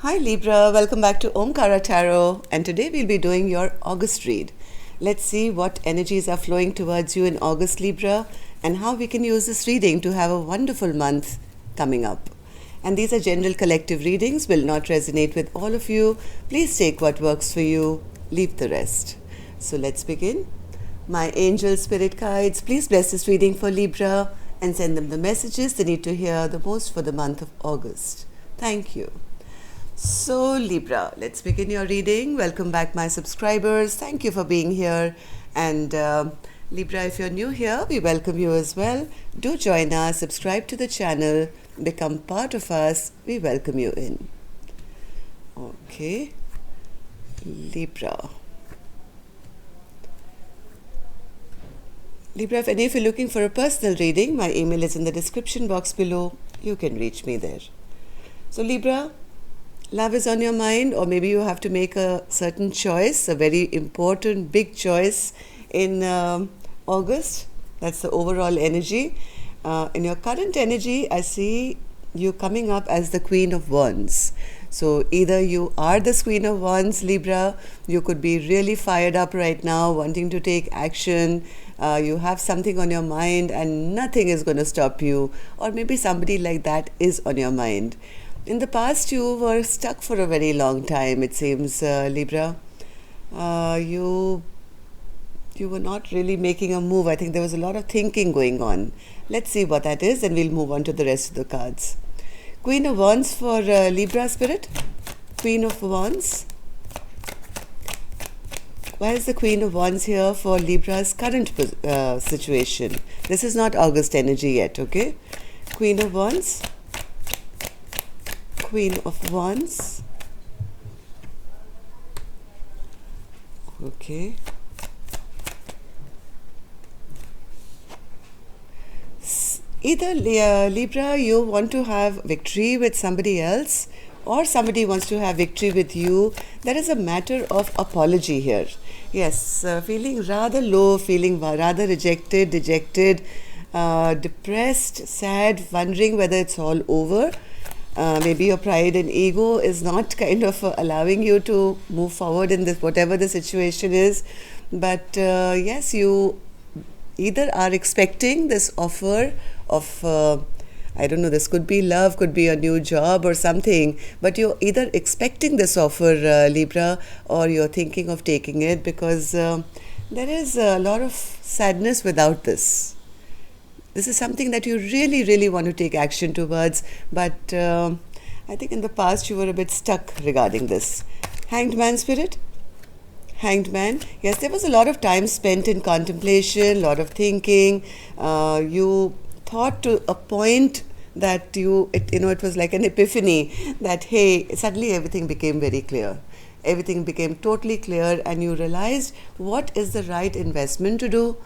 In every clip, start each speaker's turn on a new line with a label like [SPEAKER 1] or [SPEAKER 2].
[SPEAKER 1] Hi Libra, welcome back to Omkara Tarot, and today we'll be doing your August read. Let's see what energies are flowing towards you in August, Libra, and how we can use this reading to have a wonderful month coming up. And these are general collective readings, will not resonate with all of you. Please take what works for you, leave the rest. So let's begin. My angel spirit guides, please bless this reading for Libra and send them the messages they need to hear the most for the month of August. Thank you. So Libra, let's begin your reading. Welcome back my subscribers. Thank you for being here. And Libra, if you're new here, we welcome you as well. Do join us, subscribe to the channel, become part of us. We welcome you in. Okay, Libra. Libra, if any of you are looking for a personal reading, my email is in the description box below. You can reach me there. So Libra, love is on your mind, or maybe you have to make a certain choice, a very important, big choice in August. That's the overall energy. In your current energy, I see you coming up as the Queen of Wands. So either you are the Queen of Wands, Libra, you could be really fired up right now, wanting to take action. You have something on your mind and nothing is going to stop you, or maybe somebody like that is on your mind. In the past, you were stuck for a very long time, it seems, Libra. You were not really making a move. I think there was a lot of thinking going on. Let's see what that is, and we'll move on to the rest of the cards. Queen of Wands for Libra spirit. Queen of Wands. Why is the Queen of Wands here for Libra's current situation? This is not August energy yet, okay? Queen of Wands. Queen of Wands. Okay. Either Libra, you want to have victory with somebody else, or somebody wants to have victory with you. There is a matter of apology here. Yes, feeling rather low, feeling rather rejected, dejected, depressed, sad, wondering whether it's all over. Maybe your pride and ego is not kind of allowing you to move forward in this, whatever the situation is. But yes, you either are expecting this offer of, I don't know, this could be love, could be a new job or something, but you're either expecting this offer, Libra, or you're thinking of taking it, because there is a lot of sadness without this. This is something that you really, really want to take action towards, but I think in the past you were a bit stuck regarding this. Hanged Man spirit? Hanged Man. Yes, there was a lot of time spent in contemplation, a lot of thinking. You thought to a point that it was like an epiphany that, hey, suddenly everything became very clear. Everything became totally clear, and you realized what is the right investment to do.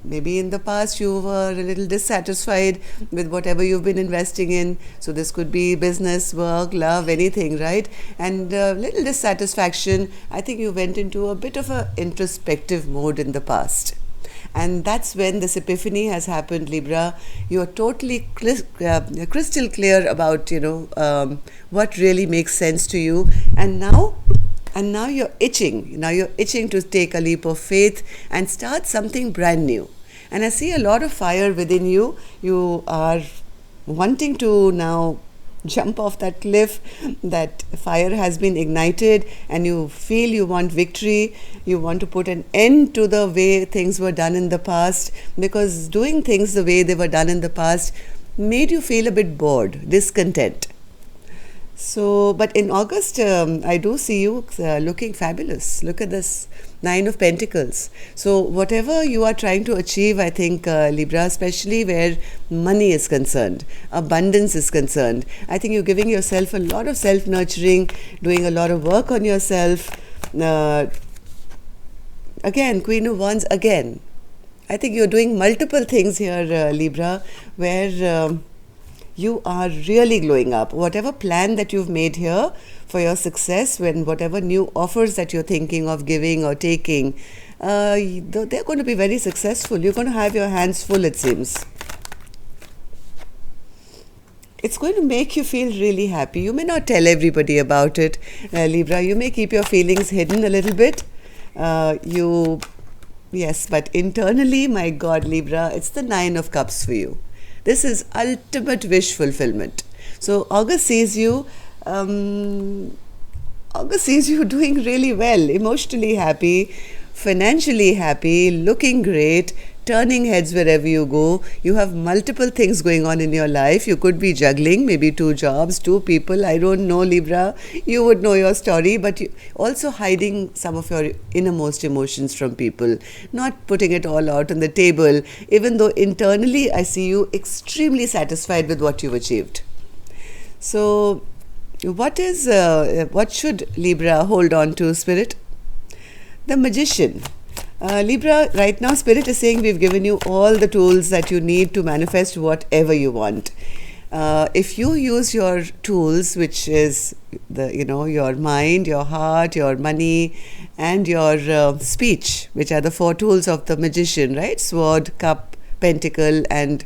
[SPEAKER 1] Maybe in the past you were a little dissatisfied with whatever you've been investing in. So this could be business, work, love, anything, right? And a little dissatisfaction. I think you went into a bit of a introspective mode in the past. And that's when this epiphany has happened, Libra. You are totally crystal clear about, what really makes sense to you. And now you're itching. Now you're itching to take a leap of faith and start something brand new. And I see a lot of fire within you. You are wanting to now jump off that cliff. That fire has been ignited, and you feel you want victory. You want to put an end to the way things were done in the past, because doing things the way they were done in the past made you feel a bit bored, discontent. So, but in August, I do see you looking fabulous. Look at this, 9 of Pentacles. So, whatever you are trying to achieve, I think, Libra, especially where money is concerned, abundance is concerned, I think you're giving yourself a lot of self-nurturing, doing a lot of work on yourself. Again, Queen of Wands again. I think you're doing multiple things here, Libra, where you are really glowing up. Whatever plan that you've made here for your success, when whatever new offers that you're thinking of giving or taking, they're going to be very successful. You're going to have your hands full, it seems. It's going to make you feel really happy. You may not tell everybody about it, Libra. You may keep your feelings hidden a little bit. You Yes, but internally, my God, Libra, it's the Nine of Cups for you. This is ultimate wish fulfillment. So August sees you. August sees you doing really well, emotionally happy, financially happy, looking great, turning heads wherever you go. You have multiple things going on in your life. You could be juggling maybe two jobs, two people. I don't know, Libra. You would know your story, but you also hiding some of your innermost emotions from people, not putting it all out on the table, even though internally I see you extremely satisfied with what you've achieved. So, what should Libra hold on to, Spirit? The Magician. Libra, right now, Spirit is saying we've given you all the tools that you need to manifest whatever you want. If you use your tools, which is your mind, your heart, your money, and your speech, which are the four tools of the Magician, right? Sword, cup, pentacle, and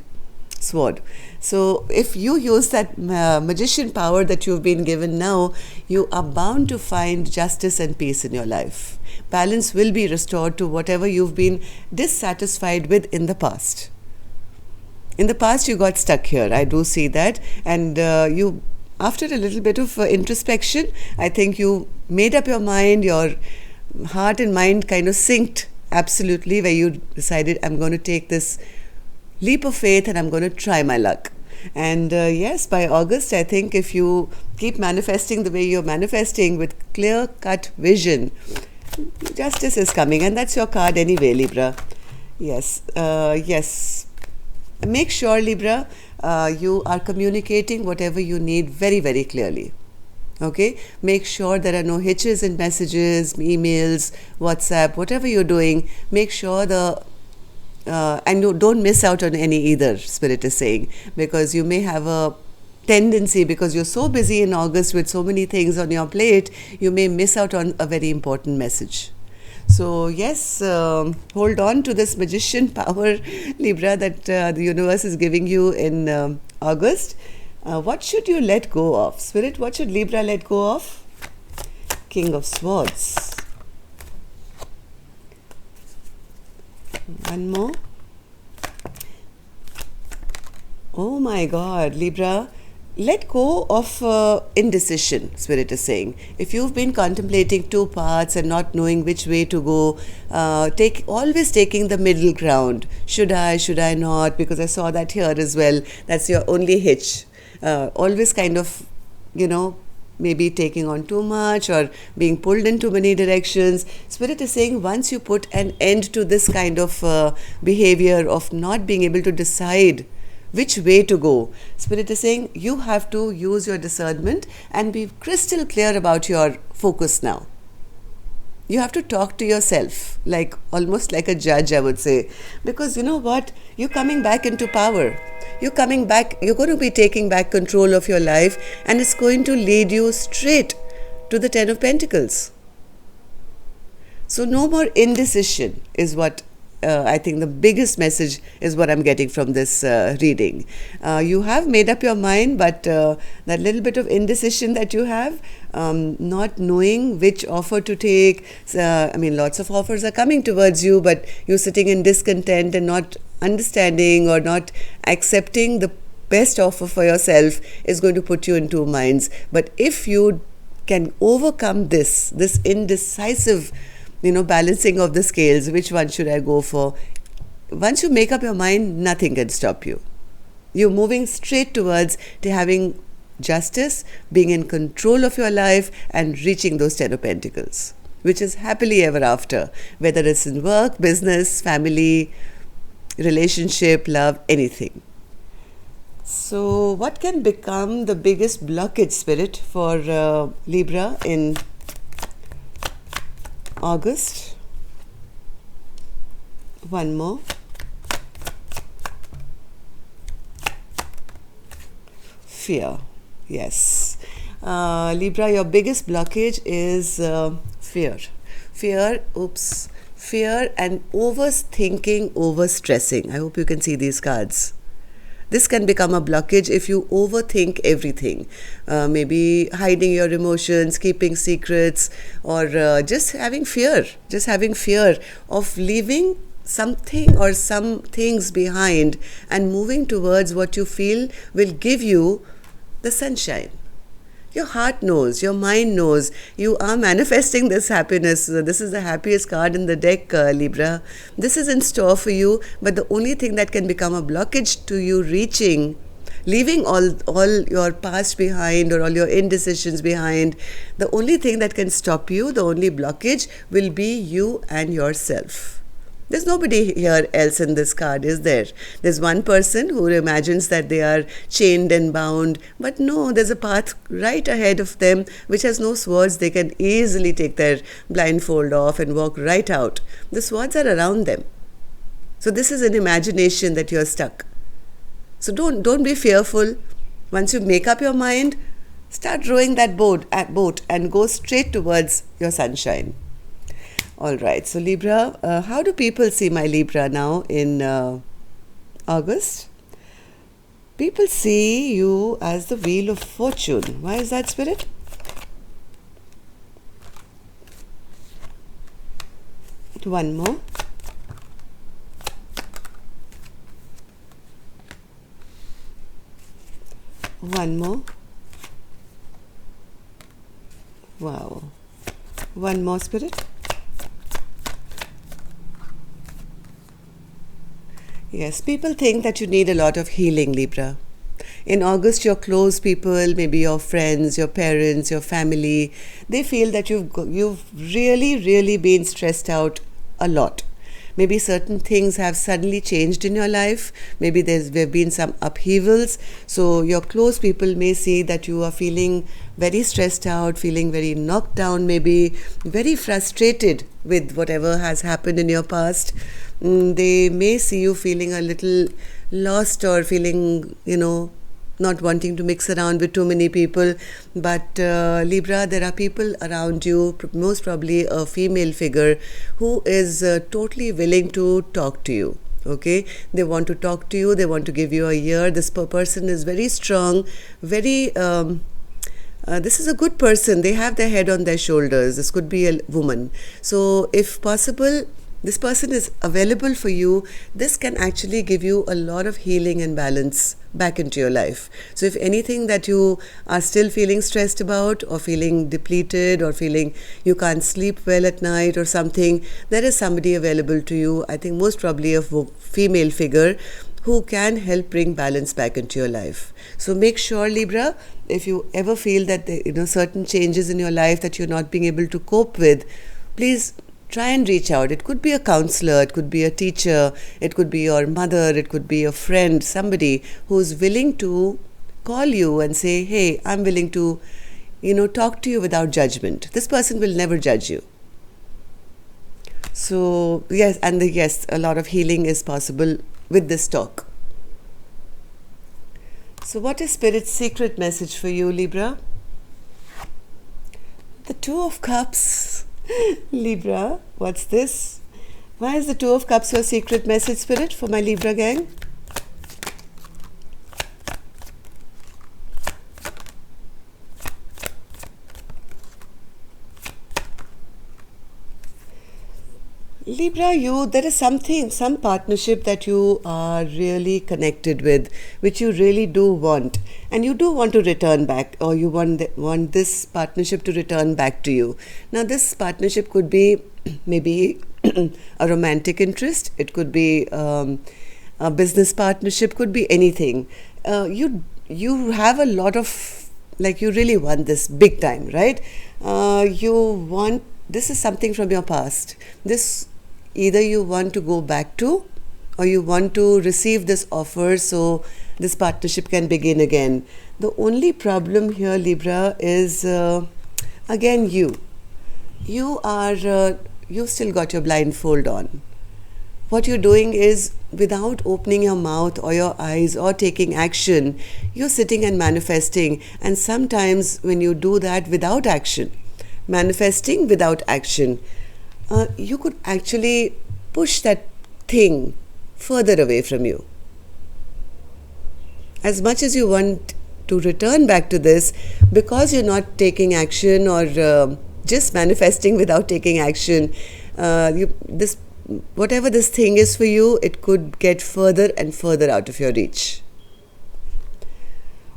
[SPEAKER 1] sword. So if you use that magician power that you've been given now, you are bound to find justice and peace in your life. Balance will be restored to whatever you've been dissatisfied with in the past. In the past, you got stuck here. I do see that. And you, after a little bit of introspection, I think you made up your mind, your heart and mind kind of synced absolutely, where you decided, I'm going to take this leap of faith and I'm going to try my luck. And yes, by August, I think if you keep manifesting the way you're manifesting with clear-cut vision, justice is coming. And that's your card anyway, Libra. Yes, yes. Make sure, Libra, you are communicating whatever you need very, very clearly. Okay? Make sure there are no hitches in messages, emails, WhatsApp, whatever you're doing. Make sure and you don't miss out on any either, Spirit is saying, because you may have a tendency, because you're so busy in August with so many things on your plate, you may miss out on a very important message. So yes, hold on to this magician power, Libra, that the universe is giving you in August. What should you let go of? Spirit, what should Libra let go of? King of Swords. One more. Oh my God, Libra, let go of indecision, Spirit is saying. If you've been contemplating two paths and not knowing which way to go, always taking the middle ground. Should I not? Because I saw that here as well. That's your only hitch. Always kind of, maybe taking on too much or being pulled in too many directions. Spirit is saying once you put an end to this kind of behavior of not being able to decide which way to go, Spirit is saying you have to use your discernment and be crystal clear about your focus now. You have to talk to yourself, almost like a judge, I would say. Because you know what? You're coming back into power. You're coming back, you're going to be taking back control of your life, and it's going to lead you straight to the Ten of Pentacles. So no more indecision is what I think the biggest message is what I'm getting from this reading. You have made up your mind, but that little bit of indecision that you have, not knowing which offer to take. Lots of offers are coming towards you, but you're sitting in discontent and not understanding or not accepting the best offer for yourself is going to put you in two minds. But if you can overcome this indecisive balancing of the scales, which one should I go for? Once you make up your mind, nothing can stop you. You're moving straight towards having justice, being in control of your life, and reaching those Ten of Pentacles, which is happily ever after, whether it's in work, business, family, relationship, love, anything. So what can become the biggest blockage, Spirit, for Libra in August? One more. Fear. Yes. Libra, your biggest blockage is fear. Fear and overthinking, overstressing. I hope you can see these cards. This can become a blockage if you overthink everything. Maybe hiding your emotions, keeping secrets, or just having fear of leaving something or some things behind and moving towards what you feel will give you the sunshine. Your heart knows, your mind knows, you are manifesting this happiness. This is the happiest card in the deck, Libra. This is in store for you, but the only thing that can become a blockage to you reaching, leaving all your past behind or all your indecisions behind, the only thing that can stop you, the only blockage will be you and yourself. There's nobody here else in this card, is there? There's one person who imagines that they are chained and bound, but no, there's a path right ahead of them which has no swords. They can easily take their blindfold off and walk right out. The swords are around them. So this is an imagination that you're stuck. So don't be fearful. Once you make up your mind, start rowing that boat and go straight towards your sunshine. All right, so Libra, how do people see my Libra now in August? People see you as the Wheel of Fortune. Why is that, Spirit? One more. One more. Wow. One more, Spirit. Yes, people think that you need a lot of healing, Libra. In August, your close people, maybe your friends, your parents, your family, they feel that you've really been stressed out a lot. Maybe certain things have suddenly changed in your life. Maybe there have been some upheavals. So your close people may see that you are feeling very stressed out, feeling very knocked down, maybe very frustrated with whatever has happened in your past. They may see you feeling a little lost or feeling, not wanting to mix around with too many people. But Libra, there are people around you, most probably a female figure, who is totally willing to talk to you. Okay, they want to talk to you, they want to give you a ear. This person is very strong, very this is a good person. They have their head on their shoulders. This could be a woman. So if possible, this person is available for you. This can actually give you a lot of healing and balance back into your life. So if anything that you are still feeling stressed about, or feeling depleted, or feeling you can't sleep well at night or something, there is somebody available to you. I think most probably a female figure who can help bring balance back into your life. So make sure, Libra, if you ever feel that certain changes in your life that you're not being able to cope with, please try and reach out. It could be a counselor, it could be a teacher, it could be your mother, it could be a friend, somebody who's willing to call you and say, hey, I'm willing to, talk to you without judgment. This person will never judge you. So, yes, a lot of healing is possible with this talk. So what is Spirit's secret message for you, Libra? The Two of Cups. Libra, what's this? Why is the Two of Cups your secret message, Spirit, for my Libra gang? Libra, there is some partnership that you are really connected with, which you really do want, and you do want to return back, or you want this partnership to return back to you. Now, this partnership could be maybe a romantic interest, it could be a business partnership, could be anything. You have a lot of, you really want this big time, right? This is something from your past. This either you want to go back to, or you want to receive this offer so this partnership can begin again. The only problem here, Libra, is again you still got your blindfold on. What you're doing is, without opening your mouth or your eyes or taking action, you're sitting and manifesting. And sometimes when you do that without action, manifesting without action, you could actually push that thing further away from you. As much as you want to return back to this, because you're not taking action or just manifesting without taking action, this whatever this thing is for you, it could get further and further out of your reach.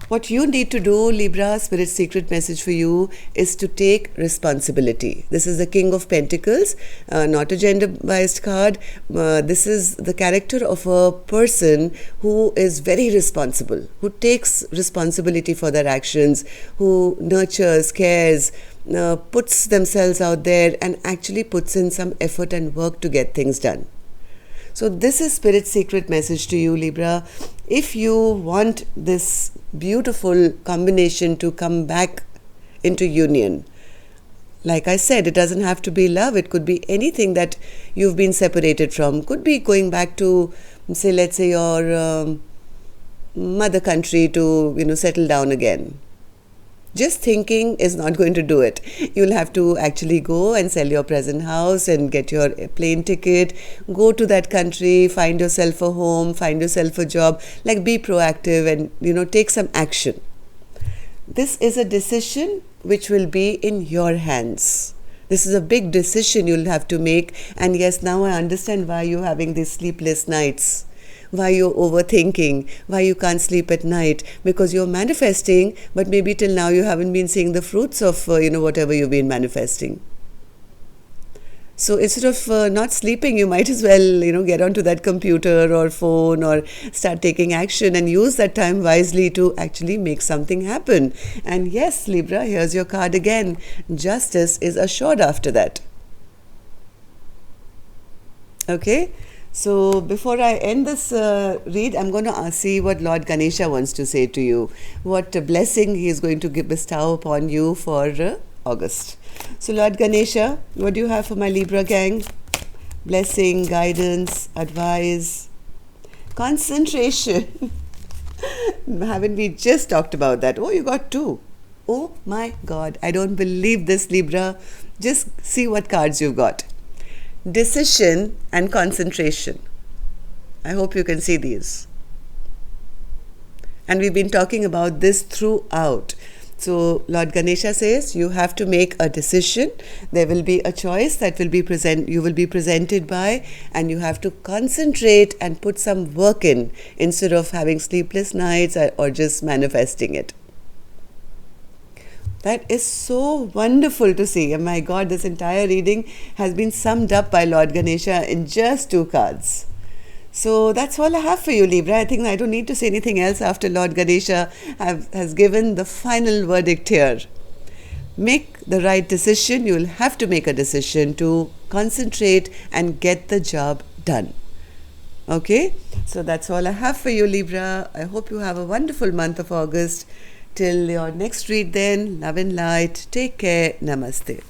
[SPEAKER 1] What you need to do, Libra, Spirit's secret message for you is to take responsibility. This is the King of Pentacles, not a gender-biased card. This is the character of a person who is very responsible, who takes responsibility for their actions, who nurtures, cares, puts themselves out there and actually puts in some effort and work to get things done. So this is Spirit's secret message to you, Libra. If you want this beautiful combination to come back into union, like I said, it doesn't have to be love. It could be anything that you've been separated from. Could be going back to, say, let's say your mother country to, settle down again. Just thinking is not going to do it. You'll have to actually go and sell your present house and get your plane ticket, go to that country, find yourself a home, find yourself a job, like be proactive and, take some action. This is a decision which will be in your hands. This is a big decision you'll have to make. And yes, now I understand why you're having these sleepless nights. Why you're overthinking, why you can't sleep at night, because you're manifesting, but maybe till now you haven't been seeing the fruits of, whatever you've been manifesting. So instead of not sleeping, you might as well, get onto that computer or phone or start taking action and use that time wisely to actually make something happen. And yes, Libra, here's your card again. Justice is assured after that. Okay? So before I end this read, I'm going to see what Lord Ganesha wants to say to you. What blessing he is going to bestow upon you for August. So Lord Ganesha, what do you have for my Libra gang? Blessing, guidance, advice, concentration. Haven't we just talked about that? Oh, you got 2. Oh my God, I don't believe this, Libra. Just see what cards you've got. Decision and concentration. I hope you can see these. And we've been talking about this throughout. So Lord Ganesha says you have to make a decision. There will be a choice that will be you will be presented by, and you have to concentrate and put some work in instead of having sleepless nights or just manifesting it. That is so wonderful to see. Oh my God, this entire reading has been summed up by Lord Ganesha in just 2 cards. So that's all I have for you, Libra. I think I don't need to say anything else after Lord Ganesha has given the final verdict here. Make the right decision. You will have to make a decision to concentrate and get the job done. Okay? So that's all I have for you, Libra. I hope you have a wonderful month of August. Till your next read then, love and light. Take care. Namaste.